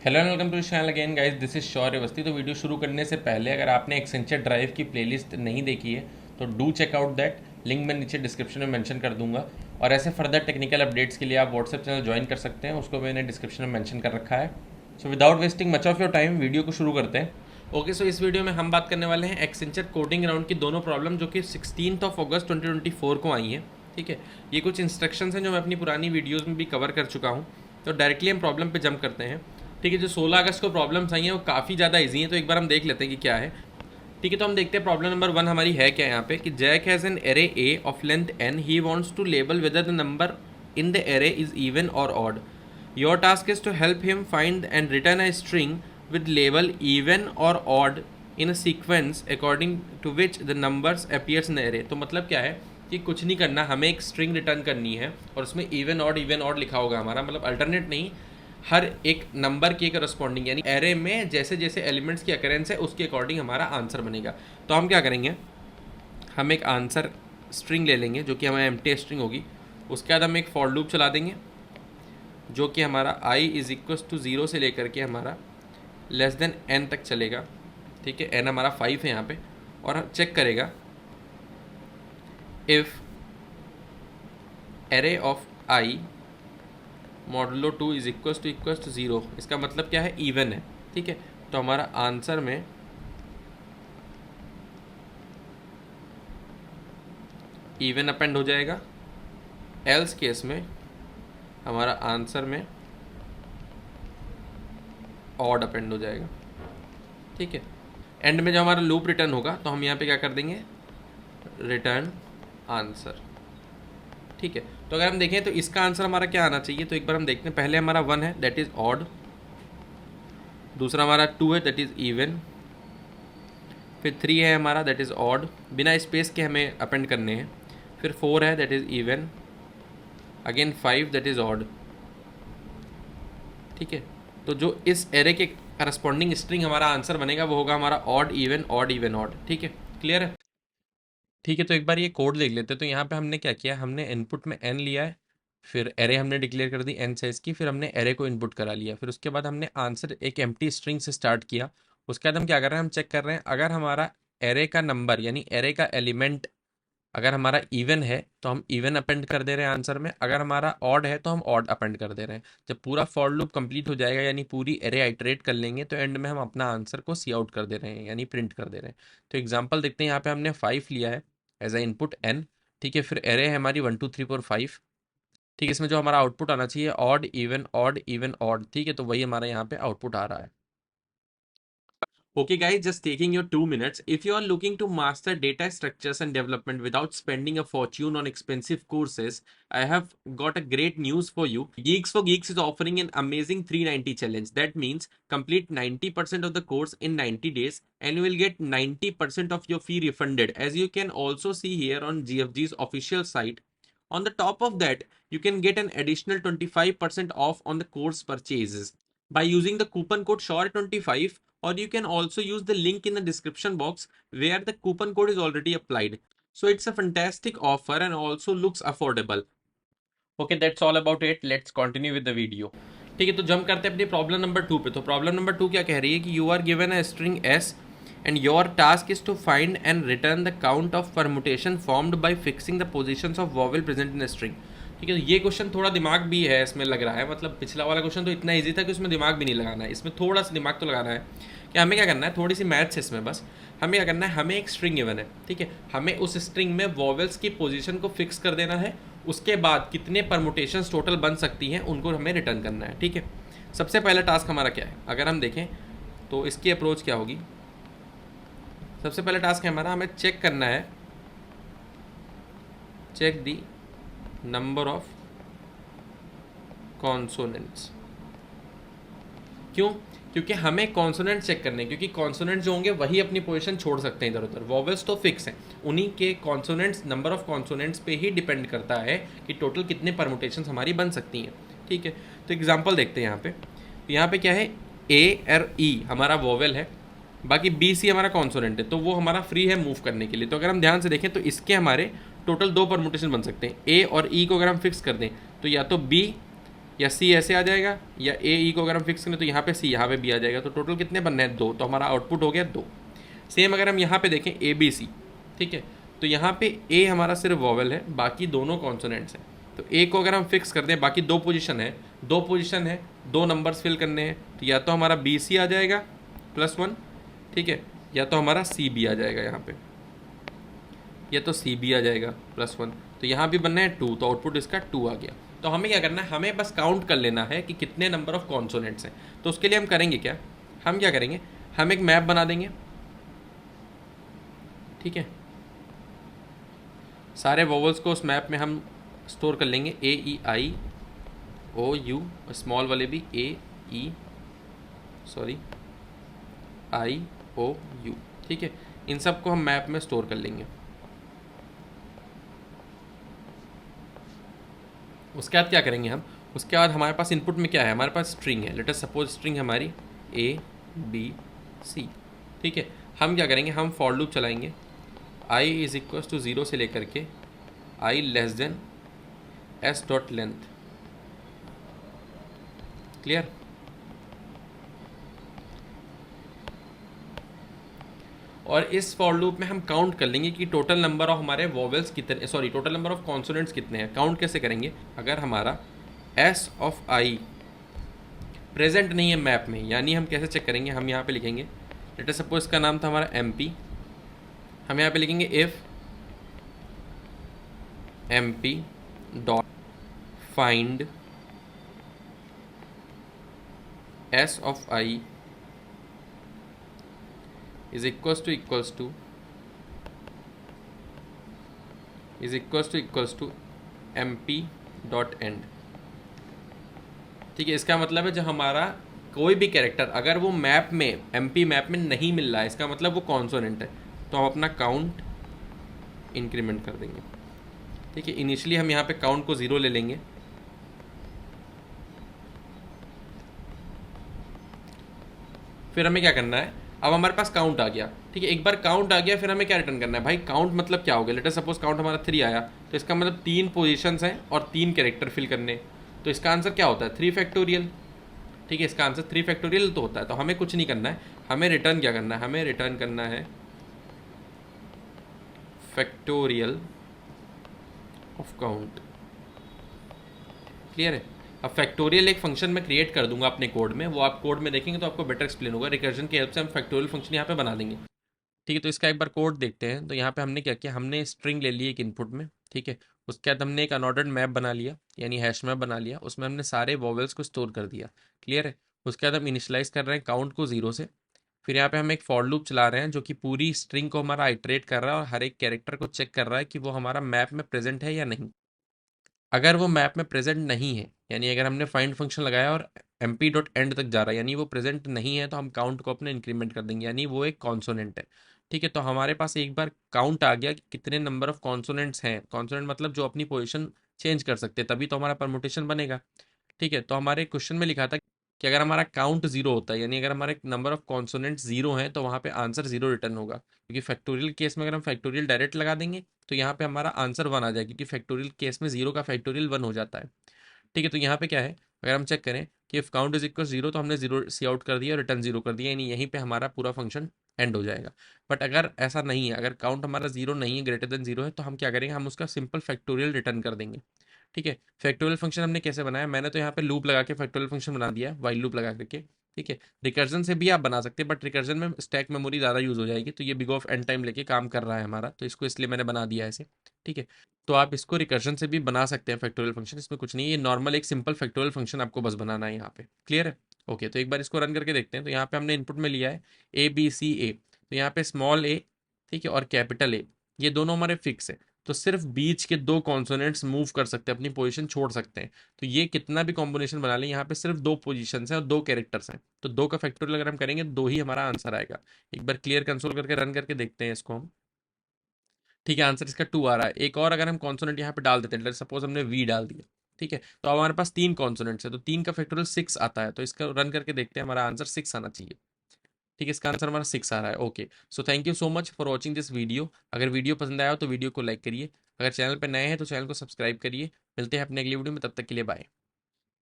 Hello and welcome to channel again guys, this is Shaurya Awasthi. तो video शुरू करने से पहले अगर आपने एक्सेंचर ड्राइव की प्लेलिस्ट नहीं देखी है तो do check out that. Link मैं नीचे डिस्क्रिप्शन में मेंशन कर दूंगा। और ऐसे फर्दर टेक्निकल अपडेट्स के लिए आप व्हाट्सएप चैनल ज्वाइन कर सकते हैं, उसको मैंने डिस्क्रिप्शन में मेंशन कर रखा है। So without wasting much of your time video को शुरू करते हैं। ओके, सो इस वीडियो में हम बात करने वाले हैं एक्सेंचर कोडिंग राउंड की दोनों प्रॉब्लम जो कि 16 अगस्त 2024 को आई हैं। ठीक है, ये कुछ इंस्ट्रक्शंस हैं जो मैं अपनी पुरानी वीडियोज़ में भी कवर कर चुका हूँ। तो डायरेक्टली हम प्रॉब्लम पे जंप करते हैं। ठीक है, जो 16 अगस्त को प्रॉब्लम्स आई हैं वो काफ़ी ज़्यादा ईजी हैं, तो एक बार हम देख लेते हैं कि क्या है। ठीक है, तो हम देखते हैं प्रॉब्लम नंबर 1 हमारी है क्या यहाँ पे कि Jack has an array A of length n, he wants to label whether the number in the array is even और odd. Your task is to help him find and return a string with label even और odd in a sequence according to which the numbers appears in the array. तो मतलब क्या है कि कुछ नहीं करना, हमें एक स्ट्रिंग रिटर्न करनी है और उसमें इवन ऑड लिखा होगा हमारा, मतलब अल्टरनेट नहीं, हर एक नंबर के करस्पॉन्डिंग, यानी एरे में जैसे जैसे एलिमेंट्स की अकरेंस है उसके अकॉर्डिंग हमारा आंसर बनेगा। तो हम क्या करेंगे, हम एक आंसर स्ट्रिंग ले लेंगे जो कि हमारी एम्प्टी स्ट्रिंग होगी। उसके बाद हम एक फॉर लूप चला देंगे जो कि हमारा i इज इक्वल टू 0 से लेकर के हमारा लेस देन n तक चलेगा। ठीक है, n हमारा 5 है यहाँ पे, और चेक करेगा if array of i modulo 2 is equal to 0। इसका मतलब क्या है, इवन है। ठीक है, तो हमारा आंसर में इवन अपेंड हो जाएगा, एल्स केस में हमारा आंसर में ऑड अपेंड हो जाएगा। ठीक है, एंड में जब हमारा लूप रिटर्न होगा तो हम यहाँ पे क्या कर देंगे, रिटर्न आंसर। ठीक है, तो अगर हम देखें तो इसका आंसर हमारा क्या आना चाहिए, तो एक बार हम देखते हैं। पहले हमारा 1 है दैट इज़ ऑड, दूसरा हमारा 2 है दैट इज़ इवन, फिर 3 है हमारा दैट इज़ ऑड, बिना स्पेस के हमें अपेंड करने हैं, फिर 4 है that is even, again 5 that is odd. ठीक है, तो जो इस एरे के करस्पॉन्डिंग स्ट्रिंग हमारा आंसर बनेगा वो होगा हमारा odd even odd even odd. ठीक है, क्लियर है। ठीक है, तो एक बार ये कोड देख लेते हैं। तो यहाँ पे हमने क्या किया, हमने इनपुट में n लिया है, फिर एरे हमने डिक्लेयर कर दी n साइज की, फिर हमने एरे को इनपुट करा लिया, फिर उसके बाद हमने आंसर एक एम्प्टी स्ट्रिंग से स्टार्ट किया। उसके बाद हम क्या कर रहे हैं, हम चेक कर रहे हैं अगर हमारा एरे का नंबर यानी एरे का एलिमेंट अगर हमारा इवन है तो हम इवन अपेंड कर दे रहे हैं आंसर में, अगर हमारा ऑड है तो हम ऑड अपेंड कर दे रहे हैं। जब पूरा फॉर लूप कंप्लीट हो जाएगा यानी पूरी एरे आइटरेट कर लेंगे तो एंड में हम अपना आंसर को सी आउट कर दे रहे हैं यानी प्रिंट कर दे रहे हैं। तो एग्जांपल देखते हैं, यहाँ पे हमने 5 लिया है एज अ इनपुट n। ठीक है, फिर एरे है हमारी 1 2 3 4 5। ठीक है, इसमें जो हमारा आउटपुट आना चाहिए ऑड इवन ऑड। ठीक है, तो वही हमारा यहाँ पे आउटपुट आ रहा है। Okay, guys, just taking your 2 minutes. If you are looking to master data structures and development without spending a fortune on expensive courses, I have got a great news for you. Geeks for Geeks is offering an amazing 390 challenge. That means complete 90% of the course in 90 days and you will get 90% of your fee refunded. As you can also see here on GFG's official site. On the top of that, you can get an additional 25% off on the course purchases by using the coupon code SHORE25, or you can also use the link in the description box where the coupon code is already applied. So it's a fantastic offer and also looks affordable. Okay, that's all about it. Let's continue with the video. ठीक है, तो jump करते हैं अपनी problem number 2 पे। तो problem number 2 क्या कह रही है कि you are given a string s and your task is to find and return the count of permutation formed by fixing the positions of vowel present in a string. ठीक है, तो ये question थोड़ा दिमाग भी है इसमें लग रहा है, मतलब पिछला वाला क्वेश्चन तो इतना इजी था कि उसमें दिमाग भी नहीं लगाना है, इसमें थोड़ा सा दिमाग तो लगाना है। कि हमें क्या करना है, थोड़ी सी मैथ्स है इसमें, बस हमें क्या करना है, हमें एक स्ट्रिंग गिवन है। ठीक है, हमें उस स्ट्रिंग में वॉवेल्स की पोजीशन को फिक्स कर देना है, उसके बाद कितने परमुटेशंस टोटल बन सकती हैं उनको हमें रिटर्न करना है। ठीक है, सबसे पहला टास्क हमारा क्या है, अगर हम देखें तो इसकी अप्रोच क्या होगी। सबसे पहला टास्क है हमारा, हमें चेक करना है, check the number of consonants. क्यों, क्योंकि हमें कॉन्सोनेंट चेक करने हैं, क्योंकि कॉन्सोनेंट जो होंगे वही अपनी पोजीशन छोड़ सकते हैं इधर उधर, वॉवेल्स तो फिक्स हैं, उन्हीं के कॉन्सोनेंट्स नंबर ऑफ कॉन्सोनेंट्स पे ही डिपेंड करता है कि टोटल कितने परमुटेशंस हमारी बन सकती हैं। ठीक है, तो एग्जांपल देखते हैं यहाँ पे। तो यहाँ पे क्या है, ए और ई हमारा वॉवेल है, बाकी बी सी हमारा कॉन्सोनेंट है, तो वो हमारा फ्री है मूव करने के लिए। तो अगर हम ध्यान से देखें तो इसके हमारे टोटल 2 परमुटेशन बन सकते हैं। ए और ई को अगर हम फिक्स कर दें तो या तो बी या सी ऐसे आ जाएगा, या ए ई को अगर हम फिक्स करें तो यहाँ पे सी यहाँ पे भी आ जाएगा। तो टोटल कितने बनने हैं? 2। तो हमारा आउटपुट हो गया 2। सेम अगर हम यहाँ पे देखें ए बी सी, ठीक है, तो यहाँ पे ए हमारा सिर्फ वॉवेल है, बाकी दोनों कॉन्सोनेंट्स हैं। तो ए को अगर हम फिक्स कर दें, बाकी 2 पोजीशन है, 2 नंबर्स फिल करने हैं, तो या तो हमारा बी सी आ जाएगा +1, ठीक है, या तो हमारा सी बी आ जाएगा यहाँ पे, या तो सी बी आ जाएगा +1। तो यहाँ भी बनना है 2, तो आउटपुट इसका 2 आ गया। तो हमें क्या करना है, हमें बस काउंट कर लेना है कि कितने नंबर ऑफ कॉन्सोनेंट्स हैं। तो उसके लिए हम करेंगे क्या, हम क्या करेंगे, हम एक मैप बना देंगे, ठीक है, सारे वोवल्स को उस मैप में हम स्टोर कर लेंगे, ए ई आई ओ यू, स्मॉल वाले भी ए ई आई ओ यू, ठीक है, इन सब को हम मैप में स्टोर कर लेंगे। उसके बाद क्या करेंगे हम, उसके बाद हमारे पास इनपुट में क्या है, हमारे पास स्ट्रिंग है, लेट अस सपोज स्ट्रिंग हमारी ए बी सी, ठीक है। हम क्या करेंगे, हम फॉर लूप चलाएंगे i इज इक्वल टू 0 से लेकर के i less than s dot length. Clear? और इस फॉर लूप में हम काउंट कर लेंगे कि टोटल नंबर ऑफ हमारे वॉवेल्स कितने, sorry total number of consonants कितने हैं। काउंट कैसे करेंगे, अगर हमारा s ऑफ i प्रेजेंट नहीं है मैप में, यानी हम कैसे चेक करेंगे, हम यहाँ पे लिखेंगे, लेट अस सपोज इसका नाम था हमारा mp, हम यहाँ पे लिखेंगे if mp dot find s of i is equals to mp dot end. ठीक है, इसका मतलब है जो हमारा कोई भी कैरेक्टर अगर वो मैप में mp मैप में नहीं मिल रहा है, इसका मतलब वो कॉन्सोनेंट है, तो हम अपना काउंट इंक्रीमेंट कर देंगे। ठीक है, इनिशियली हम यहाँ पे काउंट को 0 ले लेंगे, फिर हमें क्या करना है, अब हमारे पास काउंट आ गया, ठीक है, एक बार काउंट आ गया फिर हमें क्या रिटर्न करना है भाई, काउंट मतलब क्या हो गया, लेट अस सपोज काउंट हमारा 3 आया, तो इसका मतलब 3 पोजीशंस हैं और 3 कैरेक्टर फिल करने, तो इसका आंसर क्या होता है 3 फैक्टोरियल। ठीक है, इसका आंसर 3 फैक्टोरियल तो होता है। तो हमें कुछ नहीं करना है, हमें रिटर्न क्या करना है, हमें रिटर्न करना है फैक्टोरियल ऑफ काउंट। क्लियर है? अब फैक्टोरियल एक फंक्शन मैं क्रिएट कर दूंगा अपने कोड में, वो आप कोड में देखेंगे तो आपको बेटर एक्सप्लेन होगा, रिकर्जन की हेल्प से हम फैक्टोरियल फंक्शन यहाँ पे बना देंगे। ठीक है, तो इसका एक बार कोड देखते हैं। तो यहाँ पे हमने क्या किया, हमने स्ट्रिंग ले ली एक इनपुट में, ठीक है, उसके बाद हमने एक अनऑर्डर्ड मैप बना लिया, यानी हैश मैप बना लिया, उसमें हमने सारे वॉवेल्स को स्टोर कर दिया। क्लियर है? उसके बाद हम इनिशियलाइज कर रहे हैं काउंट को 0 से, फिर यहाँ पे हम एक फॉर लूप चला रहे हैं जो कि पूरी स्ट्रिंग को हमारा आइटरेट कर रहा है और हर एक कैरेक्टर को चेक कर रहा है कि वो हमारा मैप में प्रेजेंट है या नहीं। अगर वो मैप में प्रेजेंट नहीं है, यानी अगर हमने फाइंड फंक्शन लगाया और mp डॉट एंड तक जा रहा है, यानी वो प्रेजेंट नहीं है, तो हम काउंट को अपने इंक्रीमेंट कर देंगे, यानी वो एक कॉन्सोनेंट है। ठीक है, तो हमारे पास एक बार काउंट आ गया कि कितने नंबर ऑफ कॉन्सोनेंट्स हैं, कॉन्सोनेंट मतलब जो अपनी पोजीशन चेंज कर सकते हैं, तभी तो हमारा परमुटेशन बनेगा। ठीक है, तो हमारे क्वेश्चन में लिखा था कि अगर हमारा काउंट 0 होता है, यानी अगर हमारे नंबर ऑफ कॉन्सोनेंट्स 0 हैं, तो वहाँ पे आंसर 0 रिटर्न होगा, क्योंकि फैक्टोरियल केस में अगर हम फैक्टोरियल डायरेक्ट लगा देंगे तो यहाँ पे हमारा आंसर 1 आ जाएगा, क्योंकि फैक्टोरियल केस में 0 का फैक्टोरियल 1 हो जाता है। ठीक है, तो यहाँ पे क्या है, अगर हम चेक करें कि इफ काउंट इज इक्वल 0, तो हमने 0 सी आउट कर दिया, रिटर्न 0 कर दिया, यानी यहीं पे हमारा पूरा फंक्शन एंड हो जाएगा। बट अगर ऐसा नहीं है, अगर काउंट हमारा 0 नहीं है, ग्रेटर देन 0 है, तो हम क्या करेंगे, हम उसका सिंपल फैक्टोरियल रिटर्न कर देंगे। ठीक है, फैक्टोरियल फंक्शन हमने कैसे बनाया, मैंने तो यहाँ पे लूप लगा के फैक्टोरियल फंक्शन बना दिया है, वाइल लूप लगा करके। ठीक है, रिकर्जन से भी आप बना सकते हैं, बट रिकर्जन में स्टैक मेमोरी ज़्यादा यूज़ हो जाएगी, तो ये बिग ऑफ एंड टाइम लेके काम कर रहा है हमारा, तो इसको इसलिए मैंने बना दिया है ऐसे। ठीक है, तो आप इसको रिकर्जन से भी बना सकते हैं फैक्टोरियल फंक्शन, इसमें कुछ नहीं है, ये नॉर्मल एक सिंपल फैक्टोरियल फंक्शन आपको बस बनाना है यहाँ पे। क्लियर है? ओके, तो एक बार इसको रन करके देखते हैं। तो यहाँ पे हमने इनपुट में लिया है ABCA, तो यहाँ पे स्मॉल a, ठीक है, और कैपिटल A, ये दोनों हमारे फिक्स है, तो सिर्फ बीच के 2 कॉन्सोनेंट्स मूव कर सकते हैं, अपनी पोजीशन छोड़ सकते हैं। तो ये कितना भी कॉम्बिनेशन बना लें, यहाँ पे सिर्फ 2 पोजीशंस हैं और 2 कैरेक्टर्स हैं, तो 2 का फैक्टोरियल अगर हम करेंगे 2 ही हमारा आंसर आएगा। एक बार क्लियर कंसोल करके रन करके देखते हैं इसको हम। ठीक है, आंसर इसका 2 आ रहा है। एक और अगर हम कॉन्सोनेंट यहाँ पे डाल देते हैं, सपोज हमने वी डाल दिया, ठीक है, तो अब हमारे पास 3 कॉन्सोनेंट्स है, तो 3 का फैक्टोरियल 6 आता है, तो इसका रन करके देखते हैं, हमारा आंसर 6 आना चाहिए। ठीक है, इसका आंसर हमारा 6 आ रहा है। Okay, so thank you so much for watching this video. अगर वीडियो पसंद आया हो तो वीडियो को लाइक करिए, अगर चैनल पर नए हैं तो चैनल को सब्सक्राइब करिए। मिलते हैं अपने अगली वीडियो में, तब तक के लिए बाय।